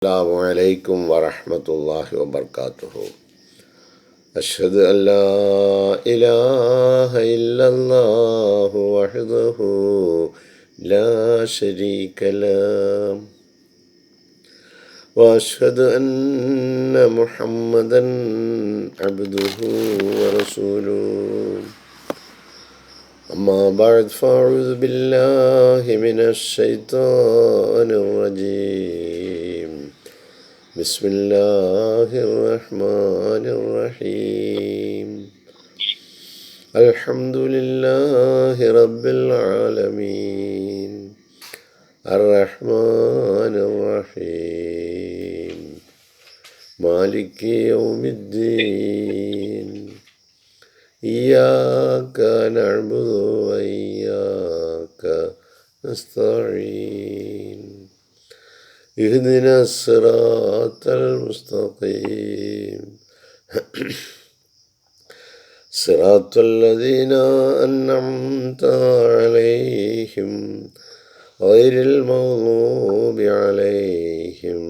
السلام عليكم ورحمة الله وبركاته. أشهد أن لا إله إلا الله وحده لا شريك له وأشهد أن محمدا عبده ورسوله. أما بعد فأعوذ بالله من الشيطان الرجيم. بسم الله الرحمن الرحيم. الحمد لله رب العالمين الرحمن الرحيم مالك يوم الدين إياك نعبد وإياك نستعين اهدنا الصراط المستقيم صراط الذين أنعمت عليهم غير المغضوب عليهم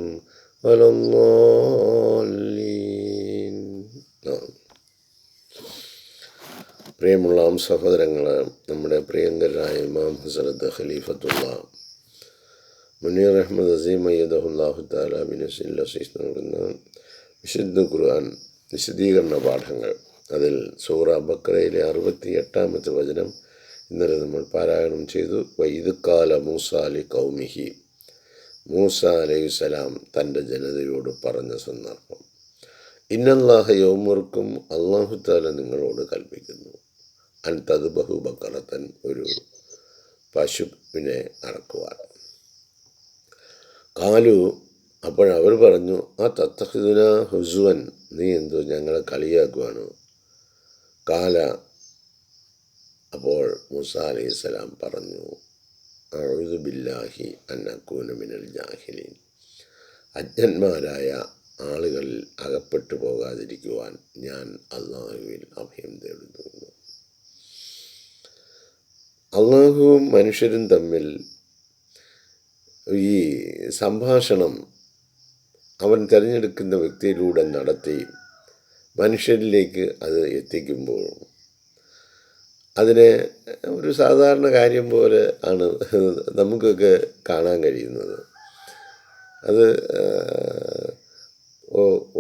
ولا الضالين. പ്രിയമുള്ള സഹോദരങ്ങൾ, നമ്മുടെ പ്രിയങ്കരായ ഇമാം ഹസ്രത്ത് ഖലീഫത്തുള്ള മുനീർ അഹമ്മദ് അസീം അയ്യദഹുല്ലാഹു തആല ബിനസ്രിൽ അസീസ് നൽകുന്ന വിശുദ്ധ ഖുർആൻ വിശദീകരണ പാഠങ്ങൾ. അതിൽ സൂറ ബഖറയിലെ 68-ാമത്തെ വചനം ഇന്നലെ നമ്മൾ പാരായണം ചെയ്തു. വഇദ് ഖാല മൂസ ലിഖൗമിഹി, മൂസ അലൈഹിസ്സലാം തൻ്റെ ജനതയോട് പറഞ്ഞ സന്ദർഭം. ഇന്നല്ലാഹ യൗമുർക്കും, അല്ലാഹു തആല നിങ്ങളോട് കൽപ്പിക്കുന്നു, അൻ തദ്ബഹു ബഖറത്തൻ, ഒരു പശുവിനെ അറക്കുവാൻ. കാലു, അപ്പോഴവർ പറഞ്ഞു, ആ തത്തഖിദുന ഹുസുവൻ, നീ എന്തോ ഞങ്ങളെ കളിയാക്കുവാനോ? കാല, അപ്പോൾ മൂസ അലൈഹിസ്സലാം പറഞ്ഞു, അഊദു ബില്ലാഹി അൻ അകൂന മിനൽ ജാഹിലീൻ, അജ്ഞന്മാരായ ആളുകളിൽ അകപ്പെട്ടു പോകാതിരിക്കുവാൻ ഞാൻ അള്ളാഹുവിൽ അഭയം തേടുന്നു. അള്ളാഹുവും മനുഷ്യരും തമ്മിൽ ഈ സംഭാഷണം അവൻ തിരഞ്ഞെടുക്കുന്ന വ്യക്തിയിലൂടെ നടത്തി മനുഷ്യരിലേക്ക് അത് എത്തിക്കുമ്പോൾ അതിനെ ഒരു സാധാരണ കാര്യം പോലെ ആണ് നമുക്കൊക്കെ കാണാൻ കഴിയുന്നത്. അത്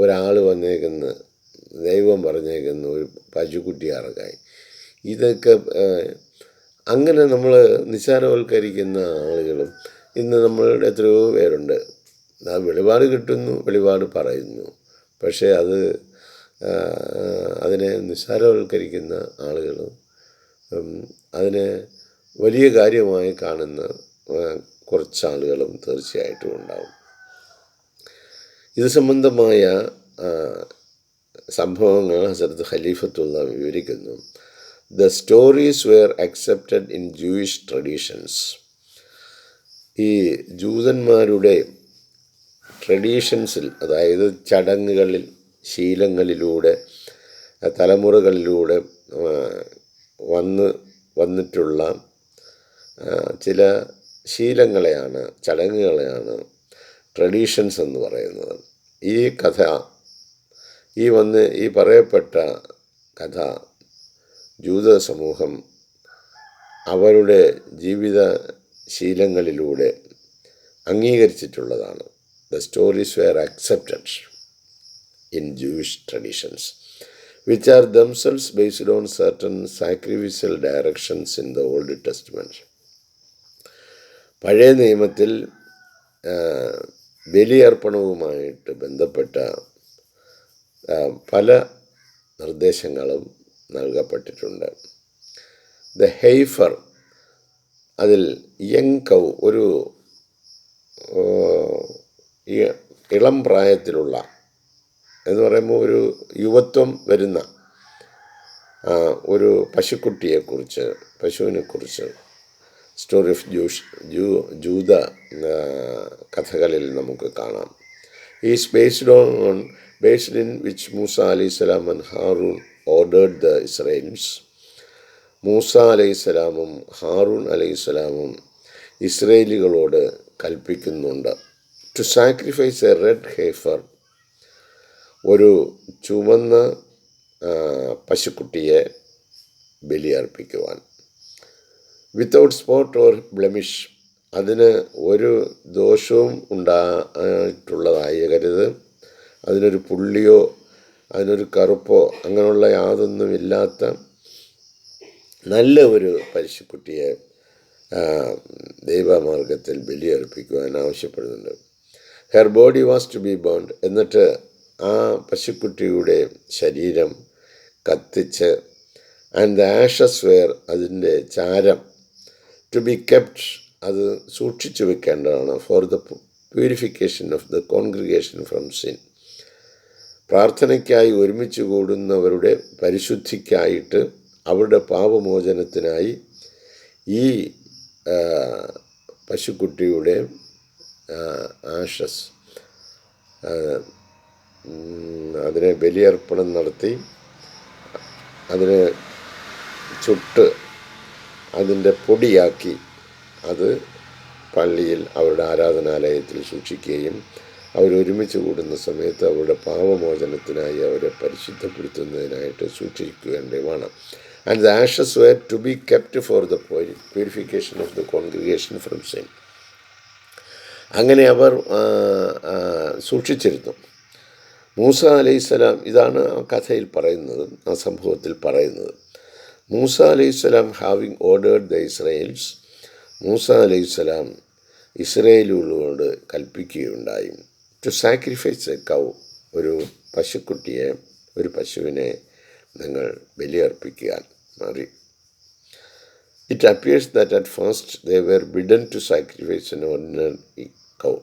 ഒരാൾ വന്നേക്കുന്ന, ദൈവം പറഞ്ഞേക്കുന്ന ഒരു പശുക്കുട്ടി അറക്കായി, ഇതൊക്കെ അങ്ങനെ നമ്മൾ നിസ്സാരവൽക്കരിക്കുന്ന ആളുകളും ഇന്ന് നമ്മളുടെ എത്രയോ പേരുണ്ട്. ആ വെളിപാട് കിട്ടുന്നു, വെളിപാട് പറയുന്നു, പക്ഷേ അതിനെ നിസ്സാരവൽക്കരിക്കുന്ന ആളുകളും അതിനെ വലിയ കാര്യമായി കാണുന്ന കുറച്ചാളുകളും തീർച്ചയായിട്ടും ഉണ്ടാവും. ഇത് സംബന്ധമായ സംഭവങ്ങൾ ഹസ്രത്ത് ഖലീഫത്തുള്ള വിവരിക്കുന്നു. The stories were accepted in Jewish traditions. ഈ ജൂതന്മാരുടെ ട്രഡീഷൻസിൽ, അതായത് ചടങ്ങുകളിൽ, ശീലങ്ങളിലൂടെ, തലമുറകളിലൂടെ വന്നിട്ടുള്ള ചില ശീലങ്ങളെയാണ്, ചടങ്ങുകളെയാണ് ട്രഡീഷൻസ് എന്ന് പറയുന്നത്. ഈ കഥ, ഈ പറയപ്പെട്ട കഥ ജൂത സമൂഹം അവരുടെ ജീവിത ശീലങ്ങളിലൂടെ അംഗീകരിച്ചിട്ടുള്ളതാണ്. The stories were accepted in Jewish traditions, which are themselves based on certain sacrificial directions in the Old Testament. പഴയ നിയമത്തിൽ ബലിയർപ്പണവുമായിട്ട് ബന്ധപ്പെട്ട പല നിർദ്ദേശങ്ങളും നൽകപ്പെട്ടിട്ടുണ്ട്. ദ ഹെയ്ഫർ, അതിൽ യങ് കൗ, ഒരു ഇളം പ്രായത്തിലുള്ള എന്ന് പറയുമ്പോൾ ഒരു യുവത്വം വരുന്ന ഒരു പശുവിനെക്കുറിച്ച് സ്റ്റോറി ഓഫ് ജൂത കഥകളിൽ നമുക്ക് കാണാം. Is based in which Musa alayhi salam and Harun ordered the Israelites. Musa അലൈഹിസ്സലാമും ഹാറൂൺ അലൈഹിസ്സലാമും ഇസ്രയേലികളോട് കൽപ്പിക്കുന്നുണ്ട്. To sacrifice a red heifer, ഒരു ചുവന്ന പശുക്കുട്ടിയെ ബലിയർപ്പിക്കുവാൻ. വിത്തൗട്ട് സ്പോട്ട് ഓർ ബ്ലെമിഷ്, അതിന് ഒരു ദോഷവും ഉണ്ടായിട്ടുള്ളതാകരുത്. അതിനൊരു പുള്ളിയോ അതിനൊരു കറുപ്പോ അങ്ങനെയുള്ള യാതൊന്നുമില്ലാത്ത നല്ല ഒരു പശുക്കുട്ടിയെ ദൈവമാർഗത്തിൽ ബലിയർപ്പിക്കുവാൻ ആവശ്യപ്പെടുന്നുണ്ട്. Her body was to be burned, എന്നിട്ട് ആ പശുക്കുട്ടിയുടെ ശരീരം കത്തിച്ച്, ആൻഡ് ദ ആഷസ് വെയർ, അതിൻ്റെ ചാരം, ടു ബി കെപ്റ്റ്, അത് സൂക്ഷിച്ചു വെക്കേണ്ടതാണ്, for the purification of the congregation from sin, പ്രാർത്ഥനയ്ക്കായി ഒരുമിച്ച് കൂടുന്നവരുടെ പരിശുദ്ധിക്കായിട്ട്, അവരുടെ പാപമോചനത്തിനായി ഈ പശുക്കുട്ടിയുടെ ആഷസ് അതിനെ ബലിയർപ്പണം നടത്തി അതിനെ ചുട്ട് അതിൻ്റെ പൊടിയാക്കി അത് പള്ളിയിൽ അവരുടെ ആരാധനാലയത്തിൽ സൂക്ഷിക്കുകയും അവരൊരുമിച്ച് കൂടുന്ന സമയത്ത് അവരുടെ പാപമോചനത്തിനായി അവരെ പരിശുദ്ധപ്പെടുത്തുന്നതിനായിട്ട് സൂക്ഷിക്കേണ്ടതുമാണ്. And the ashes were to be kept for the purification of the congregation from sin. അങ്ങനെ അവർ സൂക്ഷിച്ചിരുന്നു. മൂസ അലൈഹിസ്സലാം, ഇതാണ് ആ കഥയിൽ പറയുന്നത്, ആ സംഭവത്തിൽ പറയുന്നത്. മൂസ അലൈഹിസ്സലാം having ordered the Israels, Musa അലൈഹിസ്സലാം ഇസ്രയേലുകളോട് കൽപ്പിക്കുകയുണ്ടായി, ടു സാക്രിഫൈസ് എ കൗ, ഒരു പശുക്കുട്ടിയെ, ഒരു പശുവിനെ നിങ്ങൾ ബലിയർപ്പിക്കാൻ മാറി. It appears that at first they were bidden to sacrifice an ordinary cow.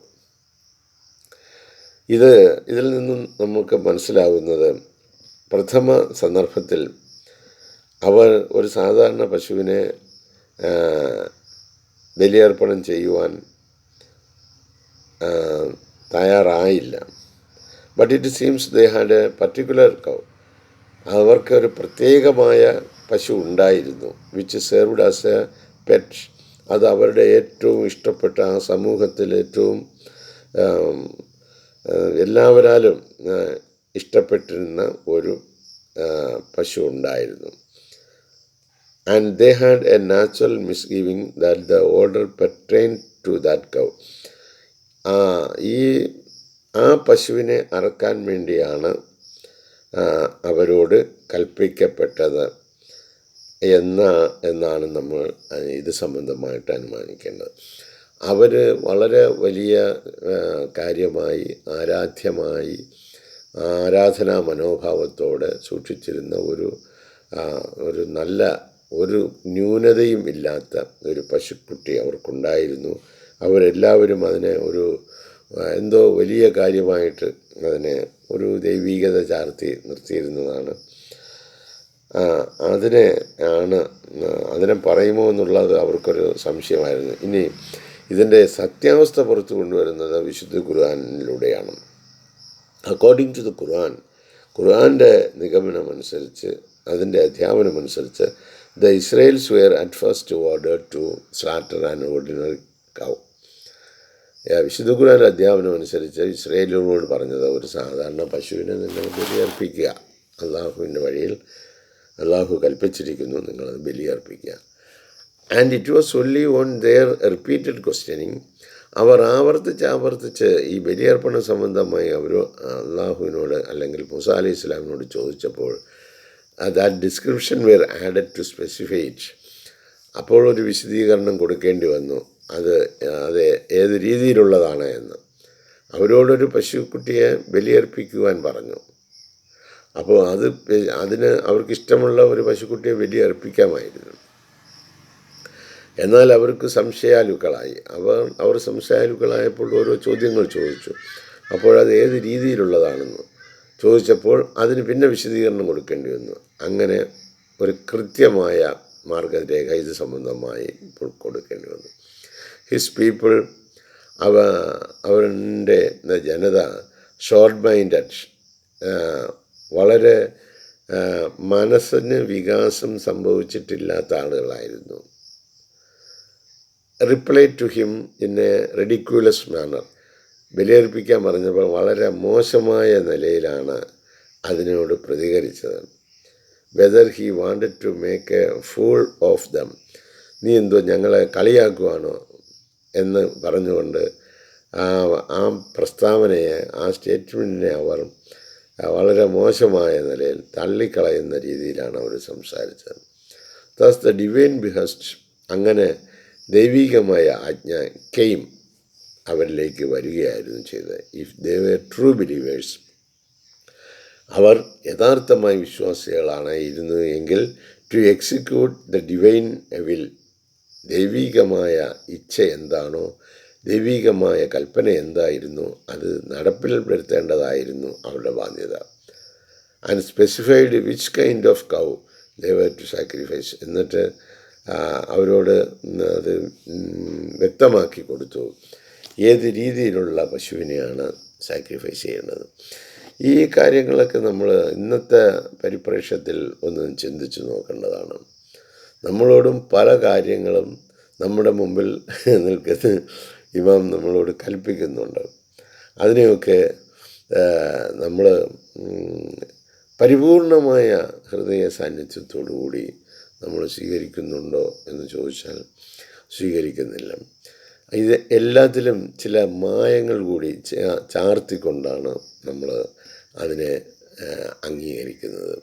ഇതിൽ നിന്നും നമുക്ക് മനസ്സിലാവുന്നത്, പ്രഥമ സന്ദർഭത്തിൽ അവർ ഒരു സാധാരണ പശുവിനെ ബലിയർപ്പണം ചെയ്യുവാൻ തയ്യാറായില്ല. But it seems they had a particular cow, അവർക്കൊരു പ്രത്യേകമായ പശു ഉണ്ടായിരുന്നു, which served as a pet. അത് അവരുടെ ഏറ്റവും ഇഷ്ടപ്പെട്ട, ആ സമൂഹത്തിൽ ഏറ്റവും എല്ലാവരാലും ഇഷ്ടപ്പെട്ടിരുന്ന ഒരു പശു ഉണ്ടായിരുന്നു. And they had a natural misgiving that the order pertain to that cow. ആ പശുവിനെ അറക്കാൻ വേണ്ടിയാണ് അവരോട് കൽപ്പിക്കപ്പെട്ടത് എന്നാണ് നമ്മൾ ഇത് സംബന്ധമായിട്ട് അനുമാനിക്കേണ്ടത്. അവർ വളരെ വലിയ കാര്യമായി, ആരാധ്യമായി, ആരാധനാ മനോഭാവത്തോടെ സൂക്ഷിച്ചിരുന്ന ഒരു നല്ല, ഒരു ന്യൂനതയും ഇല്ലാത്ത ഒരു പശുക്കുട്ടി അവർക്കുണ്ടായിരുന്നു. അവരെല്ലാവരും അതിനെ എന്തോ വലിയ കാര്യമായിട്ട് അതിനെ ഒരു ദൈവീകത ചാർത്തി നിർത്തിയിരുന്നതാണ്. അതിനെ പറയുമോ എന്നുള്ളത് അവർക്കൊരു സംശയമായിരുന്നു. ഇനി ഇതിൻ്റെ സത്യാവസ്ഥ പുറത്തു കൊണ്ടുവരുന്നത് വിശുദ്ധ ഖുർആനിലൂടെയാണ്. അക്കോർഡിംഗ് ടു ദ ഖുർആൻ്റെ നിഗമനമനുസരിച്ച്, അതിൻ്റെ അധ്യാപനമനുസരിച്ച്, the Israels were at first ordered to slaughter an ordinary cow. വിശുദ്ധ ഖുർആൻ്റെ അധ്യാപനം അനുസരിച്ച് ഇസ്രയേലിനോട് പറഞ്ഞത്, ഒരു സാധാരണ പശുവിനെ നിങ്ങൾ ബലിയർപ്പിക്കുക, അള്ളാഹുവിൻ്റെ വഴിയിൽ അള്ളാഹു കൽപ്പിച്ചിരിക്കുന്നു, നിങ്ങളത് ബലിയർപ്പിക്കുക. And it was only on their repeated questioning, അവർ ആവർത്തിച്ച് ഈ ബലിയർപ്പണ സംബന്ധമായി അവർ അള്ളാഹുവിനോട് അല്ലെങ്കിൽ മൂസ അലൈഹി ഇസ്ലാമിനോട് ചോദിച്ചപ്പോൾ, that description were added to specify it, അപ്പോൾ ഒരു വിശദീകരണം കൊടുക്കേണ്ടി വന്നു, അത് ഏത് രീതിയിലുള്ളതാണ് എന്ന്. അവരോടൊരു പശുക്കുട്ടിയെ ബലിയർപ്പിക്കുവാൻ പറഞ്ഞു. അപ്പോൾ അതിന് അവർക്കിഷ്ടമുള്ള ഒരു പശുക്കുട്ടിയെ ബലിയർപ്പിക്കാമായിരുന്നു. എന്നാൽ അവർക്ക് സംശയാലുക്കളായി. അവർ സംശയാലുക്കളായപ്പോൾ ഓരോ ചോദ്യങ്ങൾ ചോദിച്ചു. അപ്പോഴത് ഏത് രീതിയിലുള്ളതാണെന്ന് ചോദിച്ചപ്പോൾ അതിന് പിന്നെ വിശദീകരണം കൊടുക്കേണ്ടി വന്നു. അങ്ങനെ ഒരു കൃത്യമായ മാർഗരേഖ ഇത് സംബന്ധമായി കൊടുക്കേണ്ടി വന്നു. ഹിസ് പീപ്പിൾ, അവരുടെ ജനത ഷോർട്ട് മൈൻഡഡ്, വളരെ മനസ്സിന് വികാസം സംഭവിച്ചിട്ടില്ലാത്ത ആളുകളായിരുന്നു. Reply to him in a ridiculous manner, ബലിയർപ്പിക്കാൻ പറഞ്ഞപ്പോൾ വളരെ മോശമായ നിലയിലാണ് അതിനോട് പ്രതികരിച്ചത്. Whether he wanted to make a fool of them, നീ എന്തോ ഞങ്ങളെ കളിയാക്കുവാണോ എന്ന് പറഞ്ഞുകൊണ്ട് ആ പ്രസ്താവനയെ, ആ സ്റ്റേറ്റ്മെൻറ്റിനെ അവർ വളരെ മോശമായ നിലയിൽ തള്ളിക്കളയുന്ന രീതിയിലാണ് അവർ സംസാരിച്ചത്. ദാസ് ദ ഡിവൈൻ ബിഹസ്റ്റ്, അങ്ങനെ ദൈവികമായ ആജ്ഞ കെയിം, അവരിലേക്ക് വരികയായിരുന്നു ചെയ്തത്. If they were true believers, അവർ യഥാർത്ഥമായ വിശ്വാസികളാണ് ഇരുന്നു എങ്കിൽ, to execute the divine will, ദൈവികമായ ഇച്ഛ എന്താണോ, ദൈവികമായ കൽപ്പന എന്തായിരുന്നു, അത് നടപ്പിൽ വരുത്തേണ്ടതായിരുന്നു അവരുടെ ബാധ്യത. And specified which kind of cow they were to sacrifice, എന്നിട്ട് അവരോട് അത് വ്യക്തമാക്കി കൊടുത്തു ഏത് രീതിയിലുള്ള പശുവിനെയാണ് സാക്രിഫൈസ് ചെയ്യേണ്ടത്. ഈ കാര്യങ്ങളൊക്കെ നമ്മൾ ഇന്നത്തെ പരിപ്രേക്ഷ്യത്തിൽ ഒന്ന് ചിന്തിച്ച് നോക്കേണ്ടതാണ്. നമ്മളോടും പല കാര്യങ്ങളും നമ്മുടെ മുമ്പിൽ നിൽക്കുന്ന ഇമാം നമ്മളോട് കൽപ്പിക്കുന്നുണ്ട്. അതിനെയൊക്കെ നമ്മൾ പരിപൂർണമായ ഹൃദയ സാന്നിധ്യത്തോടു കൂടി നമ്മൾ സ്വീകരിക്കുന്നുണ്ടോ എന്ന് ചോദിച്ചാൽ സ്വീകരിക്കുന്നില്ല. ഇത് എല്ലാത്തിലും ചില മായങ്ങൾ കൂടി ചാർത്തിക്കൊണ്ടാണ് നമ്മൾ അതിനെ അംഗീകരിക്കുന്നത്.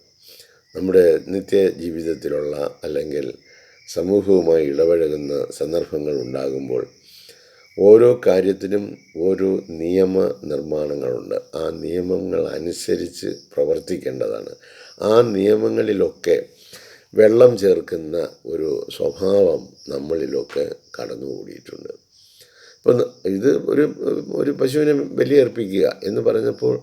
നമ്മുടെ നിത്യ ജീവിതത്തിലുള്ള അല്ലെങ്കിൽ സമൂഹവുമായി ഇടപഴകുന്ന സന്ദർഭങ്ങൾ ഉണ്ടാകുമ്പോൾ ഓരോ കാര്യത്തിനും ഓരോ നിയമ നിർമ്മാണങ്ങളുണ്ട്. ആ നിയമങ്ങൾ അനുസരിച്ച് പ്രവർത്തിക്കേണ്ടതാണ്. ആ നിയമങ്ങളിലൊക്കെ വെള്ളം ചേർക്കുന്ന ഒരു സ്വഭാവം നമ്മളിലൊക്കെ കടന്നുകൂടിയിട്ടുണ്ട്. ഇപ്പം ഇത് ഒരു പശുവിനെ ബലിയർപ്പിക്കുക എന്ന് പറഞ്ഞപ്പോൾ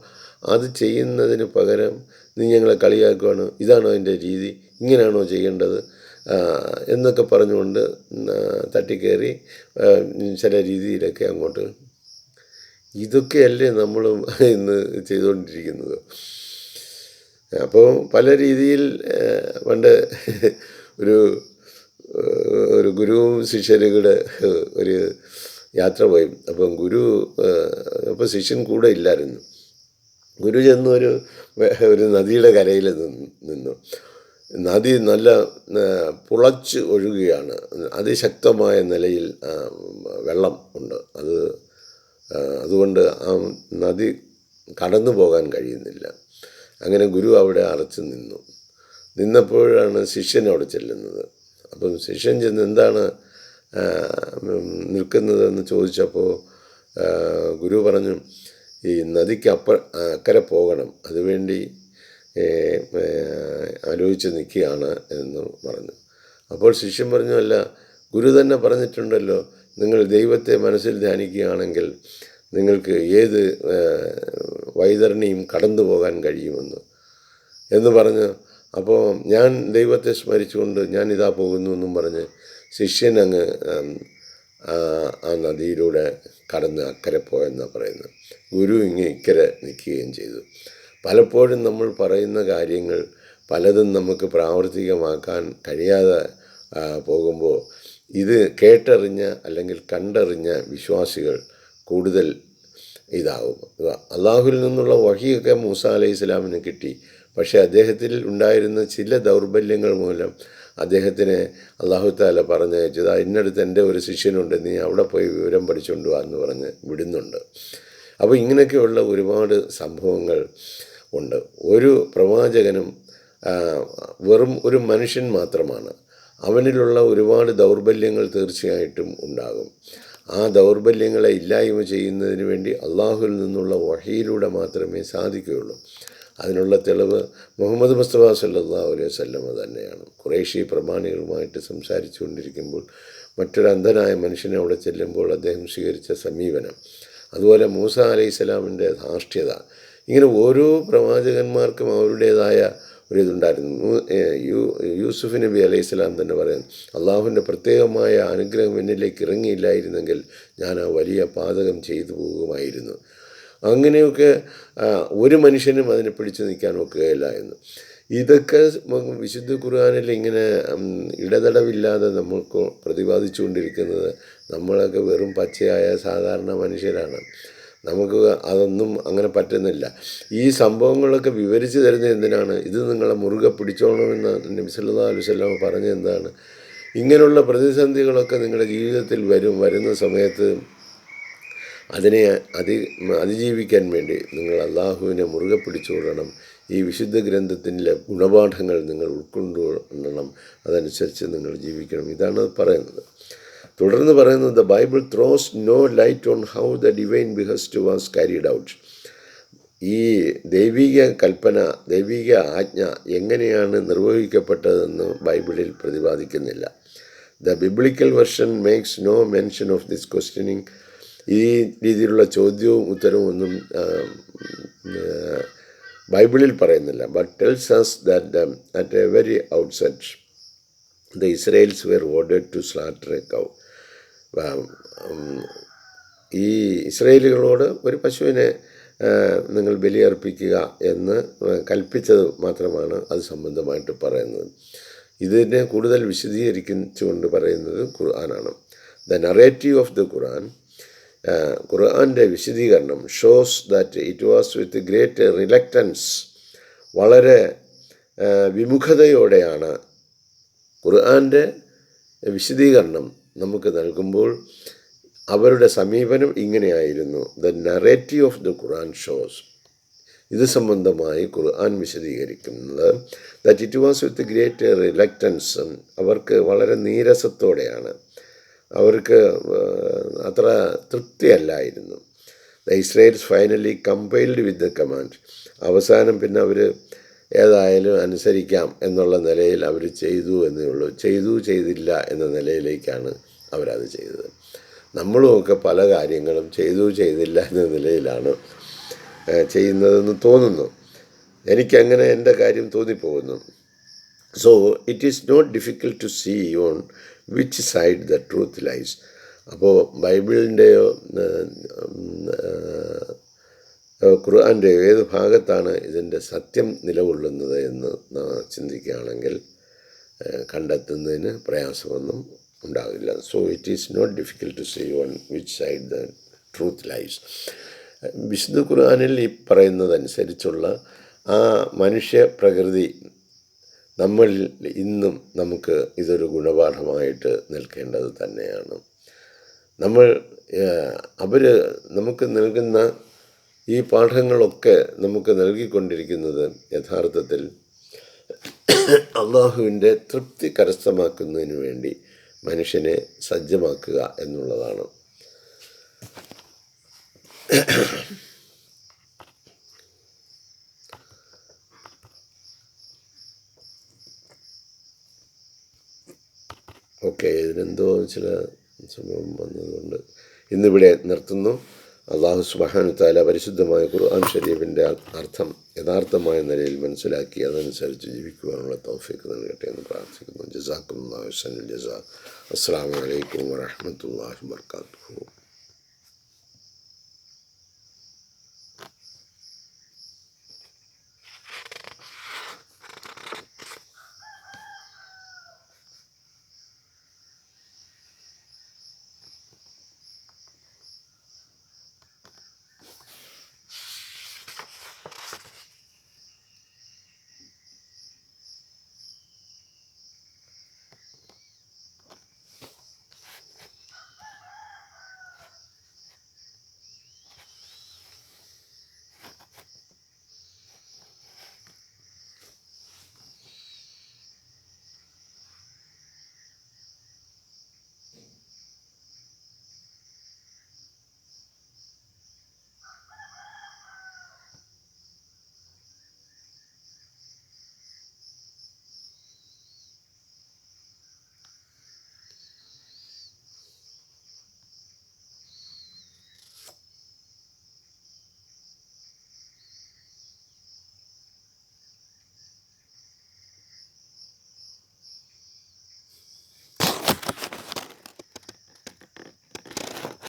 അത് ചെയ്യുന്നതിന് പകരം നീ ഞങ്ങളെ കളിയാക്കുകയാണ്, ഇതാണോ അതിൻ്റെ രീതി, ഇങ്ങനെയാണോ ചെയ്യേണ്ടത് എന്നൊക്കെ പറഞ്ഞുകൊണ്ട് തട്ടിക്കയറി ചില രീതിയിലൊക്കെ അങ്ങോട്ട്, ഇതൊക്കെയല്ലേ നമ്മളും ഇന്ന് ചെയ്തുകൊണ്ടിരിക്കുന്നത്. അപ്പോൾ പല രീതിയിൽ പണ്ട് ഒരു ഗുരുവും ശിഷ്യരുടെ ഒരു യാത്ര പോയി. അപ്പം അപ്പോൾ ശിഷ്യൻ കൂടെ ഇല്ലായിരുന്നു. ഗുരു ചെന്ന് ഒരു നദിയുടെ കരയിൽ നിന്നു. നദി നല്ല പുളച്ച് ഒഴുകുകയാണ്. അതിശക്തമായ നിലയിൽ വെള്ളം ഉണ്ട്. അതുകൊണ്ട് ആ നദി കടന്നു പോകാൻ കഴിയുന്നില്ല. അങ്ങനെ ഗുരു അവിടെ അറച്ചു നിന്നപ്പോഴാണ് ശിഷ്യൻ അവിടെ ചെല്ലുന്നത്. അപ്പം ശിഷ്യൻ ചെന്ന് എന്താണ് നിൽക്കുന്നതെന്ന് ചോദിച്ചപ്പോൾ ഗുരു പറഞ്ഞു, ഈ നദിക്ക് അക്കരെ പോകണം, അതുവേണ്ടി ആലോചിച്ച് നിൽക്കുകയാണ് എന്ന് പറഞ്ഞു. അപ്പോൾ ശിഷ്യൻ പറഞ്ഞു, അല്ല, ഗുരു തന്നെ പറഞ്ഞിട്ടുണ്ടല്ലോ, നിങ്ങൾ ദൈവത്തെ മനസ്സിൽ ധ്യാനിക്കുകയാണെങ്കിൽ നിങ്ങൾക്ക് ഏത് വൈതരണിയും കടന്നു പോകാൻ കഴിയുമെന്ന് പറഞ്ഞു. അപ്പോൾ ഞാൻ ദൈവത്തെ സ്മരിച്ചുകൊണ്ട് ഞാനിതാ പോകുന്നു എന്നും പറഞ്ഞ് ശിഷ്യൻ അങ്ങ് ആ നദിയിലൂടെ കടന്ന് അക്കരെ പോയെന്നാണ് പറയുന്നത്. ഗുരു ഇക്കരെ നിൽക്കുകയും ചെയ്തു. പലപ്പോഴും നമ്മൾ പറയുന്ന കാര്യങ്ങൾ പലതും നമുക്ക് പ്രാവർത്തികമാക്കാൻ കഴിയാതെ പോകുമ്പോൾ ഇത് കേട്ടറിഞ്ഞ അല്ലെങ്കിൽ കണ്ടറിഞ്ഞ വിശ്വാസികൾ കൂടുതൽ ഇതാവും. അള്ളാഹുവിൽ നിന്നുള്ള വഹിയൊക്കെ മൂസ അലൈഹി സ്വലാമിന് കിട്ടി. പക്ഷേ അദ്ദേഹത്തിൽ ഉണ്ടായിരുന്ന ചില ദൗർബല്യങ്ങൾ മൂലം അദ്ദേഹത്തിന് അള്ളാഹു താല പറഞ്ഞയച്ചത്, ഇന്നടുത്ത് എൻ്റെ ഒരു ശിഷ്യനുണ്ട്, നീ അവിടെ പോയി വിവരം പഠിച്ചുകൊണ്ട് വാ എന്ന് പറഞ്ഞ് വിടുന്നുണ്ട്. അപ്പോൾ ഇങ്ങനെയൊക്കെയുള്ള ഒരുപാട് സംഭവങ്ങൾ ഉണ്ട്. ഒരു പ്രവാചകനും വെറും ഒരു മനുഷ്യൻ മാത്രമാണ്. അവനിലുള്ള ഒരുപാട് ദൗർബല്യങ്ങൾ തീർച്ചയായിട്ടും ഉണ്ടാകും. ആ ദൗർബല്യങ്ങളെ ഇല്ലായ്മ ചെയ്യുന്നതിന് വേണ്ടി അള്ളാഹുവിൽ നിന്നുള്ള വഹിയിലൂടെ മാത്രമേ സാധിക്കുകയുള്ളൂ. അതിനുള്ള തെളിവ് മുഹമ്മദ് മുസ്തഫ സല്ലല്ലാഹു അലൈഹി വസല്ലമ തന്നെയാണ്. ഖുറൈശി പ്രമാണികളുമായിട്ട് സംസാരിച്ചു കൊണ്ടിരിക്കുമ്പോൾ മറ്റൊരു അന്ധനായ മനുഷ്യനെ അവിടെ ചെല്ലുമ്പോൾ അദ്ദേഹം സ്വീകരിച്ച സമീപനം, അതുപോലെ മൂസ അലൈഹി സ്വലാമിൻ്റെ ധാർഷ്ട്യത, ഇങ്ങനെ ഓരോ പ്രവാചകന്മാർക്കും അവരുടേതായ ഒരിതുണ്ടായിരുന്നു. യൂസുഫ് നബി അലൈഹി സ്വലാം തന്നെ പറയുന്നു, അള്ളാഹുവിൻ്റെ പ്രത്യേകമായ അനുഗ്രഹം എന്നിലേക്ക് ഇറങ്ങിയില്ലായിരുന്നെങ്കിൽ ഞാൻ ആ വലിയ പാതകം ചെയ്തു പോകുമായിരുന്നു. അങ്ങനെയൊക്കെ ഒരു മനുഷ്യനും അതിനെ പിടിച്ചു നിൽക്കാൻ ഒക്കുകയില്ല എന്ന്. ഇതൊക്കെ വിശുദ്ധ ഖുർആനിൽ ഇങ്ങനെ ഇടതടവില്ലാതെ നമുക്ക് പ്രതിപാദിച്ചു കൊണ്ടിരിക്കുന്നത് നമ്മളൊക്കെ വെറും പച്ചയായ സാധാരണ മനുഷ്യരാണ്. നമുക്ക് അതൊന്നും അങ്ങനെ പറ്റുന്നില്ല. ഈ സംഭവങ്ങളൊക്കെ വിവരിച്ച് തരുന്നത് എന്തിനാണ്? ഇത് നിങ്ങളെ മുറുകെ പിടിച്ചോണമെന്ന് നബി സല്ലല്ലാഹു അലൈഹി വസല്ലം പറഞ്ഞത് എന്താണ്? ഇങ്ങനെയുള്ള പ്രതിസന്ധികളൊക്കെ നിങ്ങളുടെ ജീവിതത്തിൽ വരുന്ന സമയത്ത് അതിനെ അതിജീവിക്കാൻ വേണ്ടി നിങ്ങൾ അള്ളാഹുവിനെ മുറുകെ പിടിച്ചുകൊള്ളണം. ഈ വിശുദ്ധ ഗ്രന്ഥത്തിൻ്റെ ഗുണപാഠങ്ങൾ നിങ്ങൾ ഉൾക്കൊണ്ടുകൊള്ളണം. അതനുസരിച്ച് നിങ്ങൾ ജീവിക്കണം. ഇതാണ് പറയുന്നത്. തുടർന്ന് പറയുന്നത്, the Bible throws no light on how the divine behest was carried out. ഈ ദൈവിക കൽപ്പന, ദൈവിക ആജ്ഞ എങ്ങനെയാണ് നിർവഹിക്കപ്പെട്ടതെന്ന് ബൈബിളിൽ പ്രതിപാദിക്കുന്നില്ല. The biblical version makes no mention of this questioning. ഈ രീതിയിലുള്ള ചോദ്യവും ഉത്തരവും ഒന്നും ബൈബിളിൽ പറയുന്നില്ല. But tells us that at a very outset the Israels were ordered to slaughter a cow. ഈ ഇസ്രയേലുകളോട് ഒരു പശുവിനെ നിങ്ങൾ ബലിയർപ്പിക്കുക എന്ന് കൽപ്പിച്ചത് മാത്രമാണ് അത് സംബന്ധമായിട്ട് പറയുന്നത്. ഇതിനെ കൂടുതൽ വിശദീകരിച്ചുകൊണ്ട് പറയുന്നത് ഖുർആനാണ്. ദ നറേറ്റീവ് ഓഫ് ദ ഖുർആൻ്റെ വിശദീകരണം shows that it was with great reluctance. വളരെ വിമുഖതയോടെയാണ് ഖുർആൻ്റെ വിശദീകരണം നമുക്ക് നൽകുമ്പോൾ അവരുടെ സമീപനം ഇങ്ങനെയായിരുന്നു. The narrative of the Quran shows, ഇത് സംബന്ധമായി ഖുർആൻ വിശദീകരിക്കുന്നത് that it was with great reluctance. അവർക്ക് വളരെ നീരസത്തോടെയാണ്, അവർക്ക് അത്ര തൃപ്തിയല്ലായിരുന്നു. The Israels finally compiled with the command. അവസാനം പിന്നെ അവർ ഏതായാലും അനുസരിക്കാം എന്നുള്ള നിലയിൽ അവർ ചെയ്തു എന്നേ ഉള്ളൂ. ചെയ്തില്ല എന്ന നിലയിലേക്കാണ് അവരത് ചെയ്തത്. നമ്മളുമൊക്കെ പല കാര്യങ്ങളും ചെയ്തില്ല എന്ന നിലയിലാണ് ചെയ്യുന്നതെന്ന് തോന്നുന്നു. എനിക്കങ്ങനെ എൻ്റെ കാര്യം തോന്നിപ്പോകുന്നു. So it is not difficult to see on which side the truth lies. അപ്പോൾ ബൈബിളിൻ്റെയോ ഖുർആൻ്റെയോ ഏത് ഭാഗത്താണ് ഇതിൻ്റെ സത്യം നിലകൊള്ളുന്നത് എന്ന് ചിന്തിക്കുകയാണെങ്കിൽ കണ്ടെത്തുന്നതിന് പ്രയാസമൊന്നും ഉണ്ടാകില്ല. So it is not difficult to see on which side the truth lies. വിശുദ്ധ ഖുർആനിൽ ഈ പറയുന്നതനുസരിച്ചുള്ള ആ മനുഷ്യ പ്രകൃതി നമ്മളിൽ ഇന്നും നമുക്ക് ഇതൊരു ഗുണപാഠമായിട്ട് നിൽക്കേണ്ടത് തന്നെയാണ്. അവർ നമുക്ക് നൽകുന്ന ഈ പാഠങ്ങളൊക്കെ നമുക്ക് നൽകിക്കൊണ്ടിരിക്കുന്നത് യഥാർത്ഥത്തിൽ അള്ളാഹുവിൻ്റെ തൃപ്തി കരസ്ഥമാക്കുന്നതിന് വേണ്ടി മനുഷ്യനെ സജ്ജമാക്കുക എന്നുള്ളതാണ്. ഓക്കെ, ഇതിനെന്തോ ചില സംഭവം വന്നതുകൊണ്ട് ഇന്നിവിടെ നിർത്തുന്നു. അള്ളാഹു സുബ്ഹാനഹു തആല പരിശുദ്ധമായ ഖുർആൻ ഷരീഫിൻ്റെ അർത്ഥം യഥാർത്ഥമായ നിലയിൽ മനസ്സിലാക്കി അതനുസരിച്ച് ജീവിക്കുവാനുള്ള തൗഫീഖ് നൽകട്ടെ എന്ന് പ്രാർത്ഥിക്കുന്നു. ജസാക്കുമുല്ലാഹു ഹുസ്നൽ ജസാ. അസ്സലാമു അലൈക്കും വറഹ്മത്തുള്ളാഹി വബറകാതുഹു.